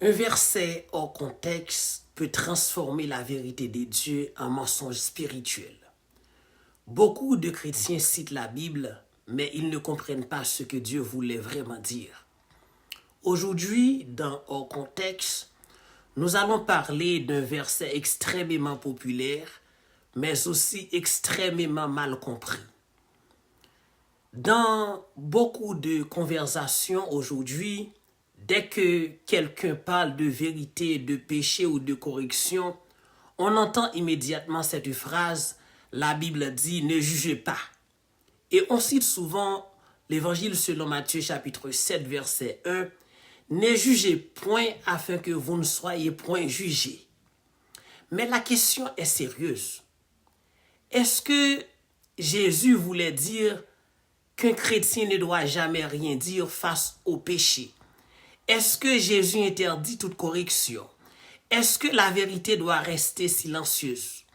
Un verset hors contexte peut transformer la vérité des dieux en mensonge spirituel. Beaucoup de chrétiens citent la Bible, mais ils ne comprennent pas ce que Dieu voulait vraiment dire. Aujourd'hui, dans hors contexte, nous allons parler d'un verset extrêmement populaire, mais aussi extrêmement mal compris. Dans beaucoup de conversations aujourd'hui, dès que quelqu'un parle de vérité, de péché ou de correction, on entend immédiatement cette phrase, la Bible dit « ne jugez pas ». Et on cite souvent l'évangile selon Matthieu chapitre 7 verset 1, « Ne jugez point afin que vous ne soyez point jugés ». Mais la question est sérieuse. Est-ce que Jésus voulait dire qu'un chrétien ne doit jamais rien dire face au péché? Est-ce que Jésus interdit toute correction? Est-ce que la vérité doit rester silencieuse?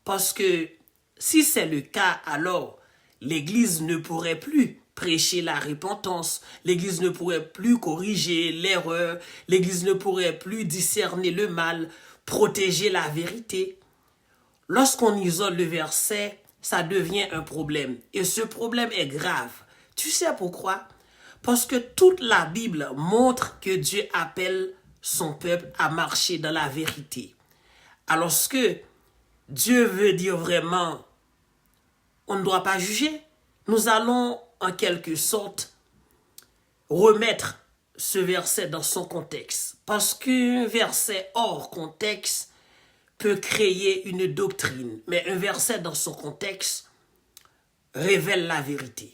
Parce que si c'est le cas, alors l'Église ne pourrait plus prêcher la repentance, l'Église ne pourrait plus corriger l'erreur, l'Église ne pourrait plus discerner le mal, protéger la vérité. Lorsqu'on isole le verset, ça devient un problème. Et ce problème est grave. Tu sais pourquoi? Parce que toute la Bible montre que Dieu appelle son peuple à marcher dans la vérité. Alors ce que Dieu veut dire vraiment, on ne doit pas juger. Nous allons en quelque sorte remettre ce verset dans son contexte. Parce qu'un verset hors contexte peut créer une doctrine. Mais un verset dans son contexte révèle la vérité.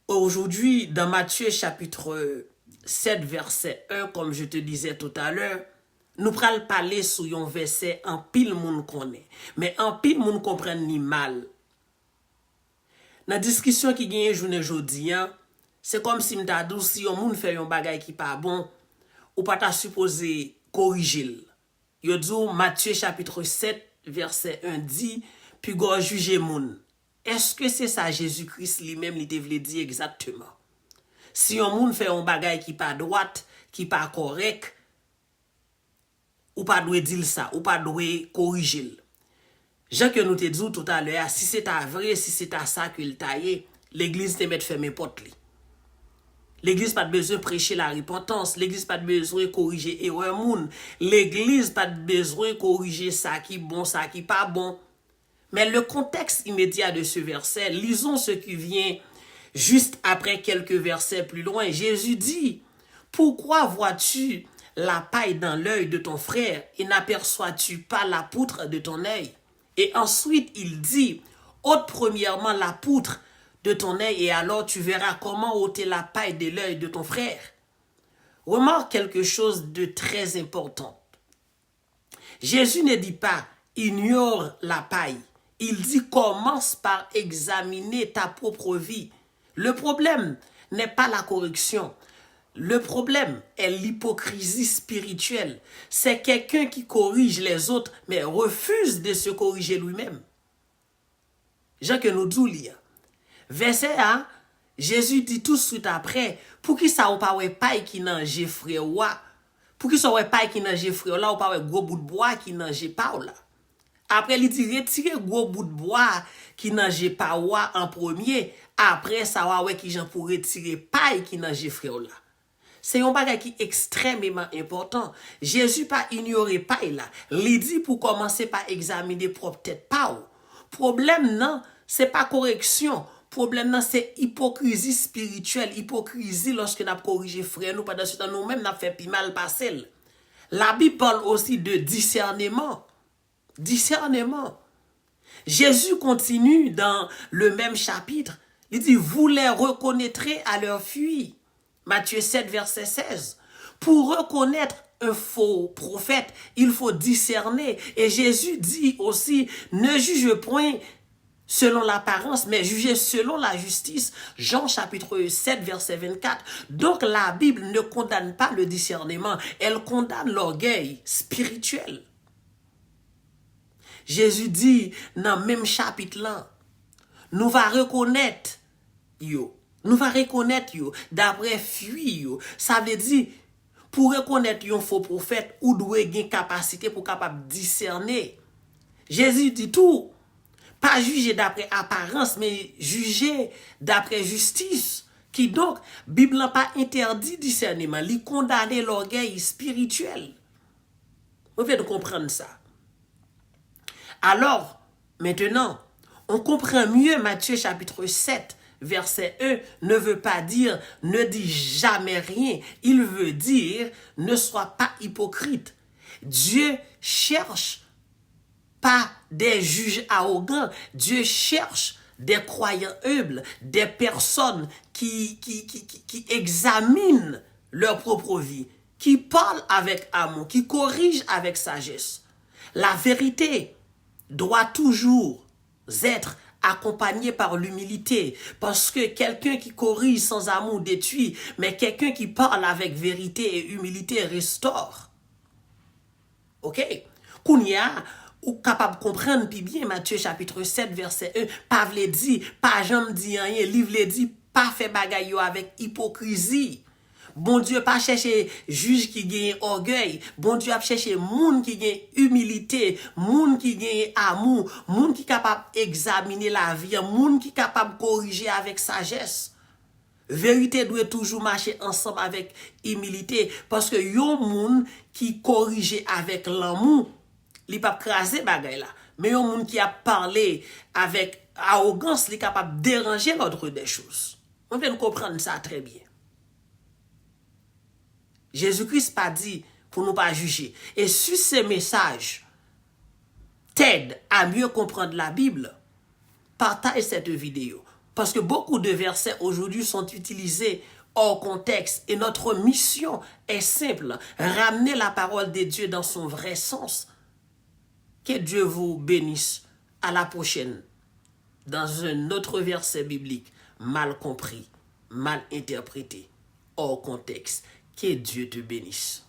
Aujourd'hui, dans Matthieu chapitre 7, verset 1, comme je te disais tout à l'heure, nous pral parler sur un verset en pile moun connaît. Mais en pile moun comprenne ni mal. Dans la discussion qui gagne journée jodi, c'est comme si m'ta dou si on moun fait un bagay qui pas bon, ou pas ta supposé corriger. Yo dou Matthieu chapitre 7, verset 1 dit, puis go juger moun. Est-ce que c'est ça Jésus-Christ lui-même li te vle dire exactement? Si on moun fait un bagay qui pas droite, qui pas correct, ou pas doit dire ça, ou pas doit corriger. Jean que nous te dit tout à l'heure, si c'est à vrai, si c'est à ça qu'il taillé, l'église te met fermer porte li. L'église pas besoin de prêcher la repentance, l'église pas besoin de corriger erreur moun, l'église pas besoin de corriger ça qui bon, ça qui pas bon. Mais le contexte immédiat de ce verset, lisons ce qui vient juste après quelques versets plus loin. Jésus dit, « Pourquoi vois-tu la paille dans l'œil de ton frère et n'aperçois-tu pas la poutre de ton œil? » Et ensuite, il dit, « Ôte premièrement la poutre de ton œil et alors tu verras comment ôter la paille de l'œil de ton frère. » Remarque quelque chose de très important. Jésus ne dit pas, « Ignore la paille ». Il dit commence par examiner ta propre vie. Le problème n'est pas la correction. Le problème est l'hypocrisie spirituelle. C'est quelqu'un qui corrige les autres mais refuse de se corriger lui-même. Jean que nous disons lire. Verset 1, Jésus dit tout de suite après, pour qui ça ou pas ouais paille qui nan j'ai frère ou pour qui ça ouais paille qui nan j'ai frère là ou pas ouais gros bout de bois qui nan j'ai pas là. Après, il dit retirer gros bout de bois qui n'a pas wa en premier. Après, ça va ouais qui j'en pour retirer paille qui n'a frère là. C'est un bagage qui est extrêmement important. Jésus pas ignoré paille là. Il dit pour commencer par examiner propre tête pas. Problème non, c'est pas correction. Problème non, c'est hypocrisie spirituelle, hypocrisie lorsque n'a corrigé frère nous pendant ce temps nous-mêmes n'a fait pi mal passer. La Bible parle aussi de discernement. Discernement. Jésus continue dans le même chapitre. Il dit, vous les reconnaîtrez à leur fuite. Matthieu 7, verset 16. Pour reconnaître un faux prophète, il faut discerner. Et Jésus dit aussi, ne juge point selon l'apparence, mais jugez selon la justice. Jean chapitre 7, verset 24. Donc la Bible ne condamne pas le discernement, elle condamne l'orgueil spirituel. Jésus dit dans le même chapitre là, nous va reconnaître yo. Nous va reconnaître yo d'après fuir yo. Ça veut dire pour reconnaître un faux prophète, ou doit avoir capacité pour capable discerner. Jésus dit tout. Pas juger d'après apparence, mais juger d'après justice. Qui donc, Bible n'a pas interdit discernement, il condamne l'orgueil spirituel. Vous pouvez comprendre ça. Alors, maintenant, on comprend mieux Matthieu chapitre 7, verset 1, ne veut pas dire ne dis jamais rien. Il veut dire ne sois pas hypocrite. Dieu cherche pas des juges arrogants. Dieu cherche des croyants humbles, des personnes qui examinent leur propre vie, qui parlent avec amour, qui corrigent avec sagesse. La vérité doit toujours être accompagnée par l'humilité, parce que quelqu'un qui corrige sans amour détruit, mais quelqu'un qui parle avec vérité et humilité restaure. Ok? Kounia, ou capable de comprendre puis bien Matthieu chapitre 7 verset 1, pas vle dit, pas jamais dit rien, livre le dit, pas fait bagay yo avec hypocrisie. Bon Dieu pas chercher juge qui gagne orgueil, bon Dieu a cherché monde qui gagne humilité, monde qui gagne amour, monde qui capable examiner la vie, monde qui capable corriger avec sagesse. Vérité doit toujours marcher ensemble avec humilité, parce que yon monde qui corrige avec l'amour, li pas craser bagay là, mais yon monde qui a parlé avec arrogance, li capable déranger l'ordre des choses. On peut comprendre ça très bien. Jésus-Christ pas dit pour nous pas juger. Et si ce message t'aide à mieux comprendre la Bible, partage cette vidéo. Parce que beaucoup de versets aujourd'hui sont utilisés hors contexte. Et notre mission est simple. Ramener la parole de Dieu dans son vrai sens. Que Dieu vous bénisse. À la prochaine. Dans un autre verset biblique, mal compris, mal interprété, hors contexte. Que Dieu te bénisse.